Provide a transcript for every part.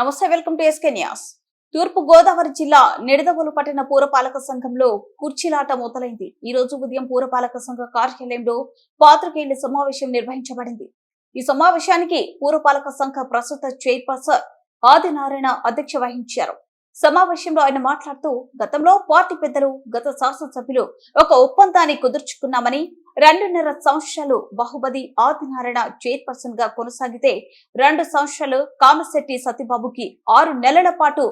నమస్తే, welcome to SK news. తూర్పు గోదావరి జిల్లా నిడదవోలు పట్టణ పురపాలక సంఘంలో కుర్చీలాట మొదలైంది. ఈ రోజు ఉదయం పురపాలక సంఘ కార్యాలయంలో పాత్రికేయుల సమావేశం నిర్వహించబడింది. ఈ సమావేశానికి పురపాలక సంఘ ప్రస్తుత చైర్పర్సన్ ఆదినారాయణ అధ్యక్ష వహించారు. సమావేశంలో ఆయన మాట్లాడుతూ, గతంలో పార్టీ పెద్దలు, గత శాసనసభ్యులు ఒక ఒప్పందాన్ని కుదుర్చుకున్నామని, 2.5 సంవత్సరాలు బాహుబలి ఆదినారాయణ చైర్పర్సన్ గా కొనసాగితే 2 సంవత్సరాలు కామశెట్టి సత్యబాబుకి, 6 నెలల పాటు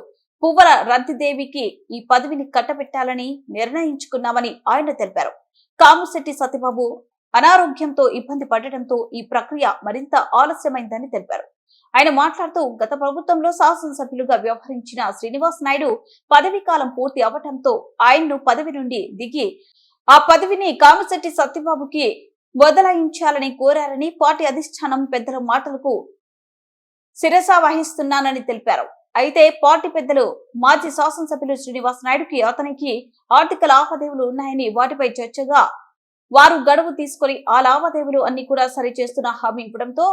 పువ్వల రతిదేవికి ఈ పదవిని కట్టబెట్టాలని నిర్ణయించుకున్నామని ఆయన తెలిపారు. కామశెట్టి సత్యబాబు అనారోగ్యంతో ఇబ్బంది పడటంతో ఈ ప్రక్రియ మరింత ఆలస్యమైందని తెలిపారు. ఆయన మాట్లాడుతూ, గత ప్రభుత్వంలో శాసనసభ్యులుగా వ్యవహరించిన శ్రీనివాస్ నాయుడు పదవీ కాలం పూర్తి అవటంతో ఆయన్ను పదవి నుండి దిగి ఆ పదవిని కామశెట్టి సత్యబాబుకి బదలాయించాలని కోరారని, పార్టీ అధిష్టానం పెద్దల మాటలకు శిరస వహిస్తున్నానని తెలిపారు. అయితే పార్టీ పెద్దలు మాజీ శాసనసభ్యులు శ్రీనివాస్ నాయుడుకి, అతనికి ఆర్థిక లావాదేవీలు ఉన్నాయని, వాటిపై చర్చగా వారు గడువు తీసుకుని ఆ లావాదేవీలు అన్ని కూడా సరిచేస్తున్న హామీ ఇవ్వడంతో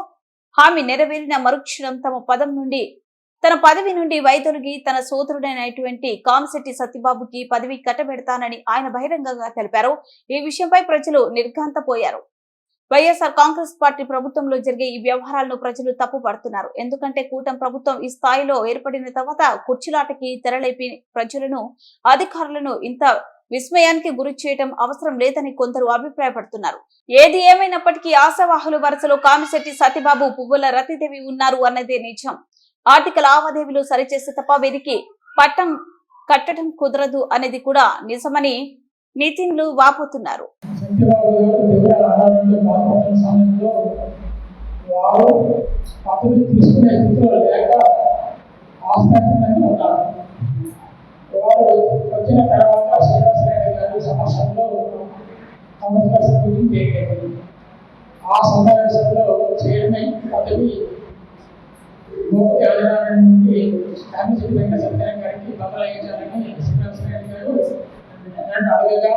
హామీ నెరవేరిన మరుక్షణం తన పదవి నుండి వైదొలిగి తన సోదరుడైనటువంటి కామశెట్టి సత్యబాబుకి పదవి కట్టబెడతానని ఆయన బహిరంగంగా తెలిపారు. ఈ విషయంపై ప్రజలు నిర్ఘాంతపోయారు. వైఎస్ఆర్ కాంగ్రెస్ పార్టీ ప్రభుత్వంలో జరిగే ఈ వ్యవహారాలను ప్రజలు తప్పు పడుతున్నారు. ఎందుకంటే కూటమి ప్రభుత్వం ఈ స్థాయిలో ఏర్పడిన తర్వాత కుర్చీలాటకి తెరలేపి ప్రజలను, అధికారులను ఇంత విస్మయానికి గురి చేయడం అవసరం లేదని కొందరు అభిప్రాయపడుతున్నారు. ఏది ఏమైనప్పటికీ ఆశావాహుల వరుసలో కామశెట్టి సత్యబాబు, పువ్వుల రతిదేవి ఉన్నారు అన్నదే నిజం. ఆర్థిక లావాదేవీలు సరిచేస్తే తప్ప వీరికి పట్టం కట్టడం కుదరదు అనేది కూడా నిజమని నితిన్లు వాపోతున్నారు. వచ్చిన తర్వాత శ్రీనివాసరెడ్డి గారి సమక్షంలో కౌన్సిలర్స్ మీటింగ్ జరిగింది. ఆ సమావేశంలో చైర్మన్ పదవి ఆదినారాయణ నుండి కామశెట్టి వెంకట సత్యనారాయణ గారికి బదలాయించాలని శ్రీనివాసరెడ్డి గారు నన్ను అడగగా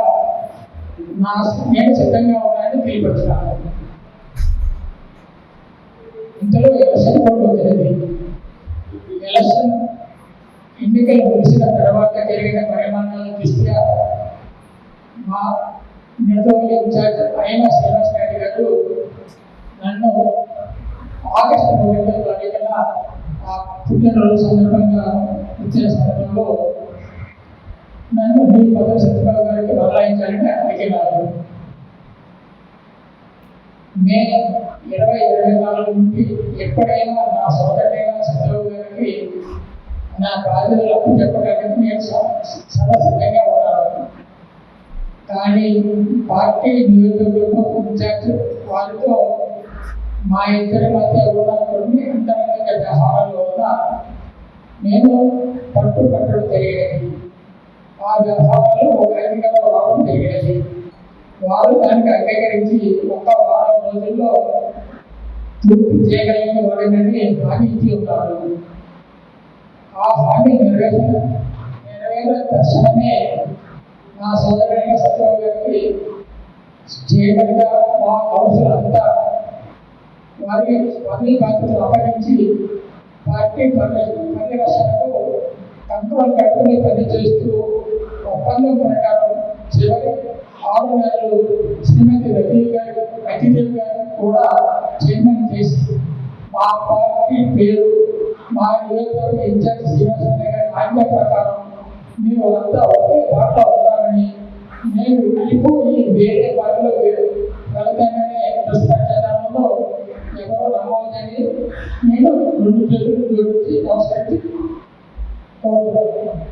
నేను సిద్ధంగా ఉన్నానని తెలియపరుచున్నాను. ఇంతలో ఎలక్షన్ కోడ్ వచ్చినది. ఎలక్షన్ ఎన్నికలు ముగిసిన తర్వాత జరిగిన పరిమాణాల దృష్ట్యా మా నిడదవోలు ఇన్ఛార్జ్ అయిన శ్రీనివాస్ రెడ్డి గారు నన్ను ఆగస్టు 9వ తారీఖున ఆ పుట్టినరోజు సందర్భంగా ఇచ్చిన సందర్భంలో నన్ను మీ పదవి సత్యబాబు గారికి బదలాయించాలని అడిగినారు. మే 2024 నుండి ఎప్పుడైనా నా సోదరుడైన సత్యబాబు గారికి నా బాధ్యతలు అప్పు చెప్పడానికి నేను చాలా సిద్ధంగా ఉన్నాను. కానీ పార్టీ నియోజకవర్గం ఇన్ఛార్జ్ వారితో మా ఇద్దరి మధ్య ఉన్న కొన్ని అంతరంగిక వ్యవహారాల వల్ల నేను పట్టుబట్టడం జరిగినది. ఆ వ్యవహారాలు ఒక అంగీకారం రావడం జరిగినది. వారు దానికి అంగీకరించి 1 వారం రోజుల్లో పూర్తి చేయగలిగిన వాడినని హామీ ఇచ్చి ఉన్నారు. ఆ హామీ నెరవేరిన తక్షణమే నా సోదరుడైన సత్యబాబు గారికి చైర్మన్గా మా కౌన్సిల్ అంతా వారి పదవి బాధ్యతలు అప్పగించి పార్టీ పరిరక్షణకు కంట్రోల్ కట్టుకుని పనిచేస్తూ ఒప్పందం ప్రకారం చివరి 6 నెలలు శ్రీమతి రతిదేవి గారు కూడా చైర్మన్ చేసి మా పార్టీ పేరు, మా నియోజకవర్గ ఇన్ఛార్జ్ శ్రీనివాసరెడ్డి గారి ఆజ్ఞ ప్రకారం మీరు అంతా ఒకే పాటలో అవుతారని, నేను వెళ్ళిపోయి వేరే పార్టీలో వెళతాననే దుష్ప్రచారంలో ఎవరో నమ్మవద్దని నేను 2 చేతులు జోడించి నమస్కరించి కోరుతున్నాను.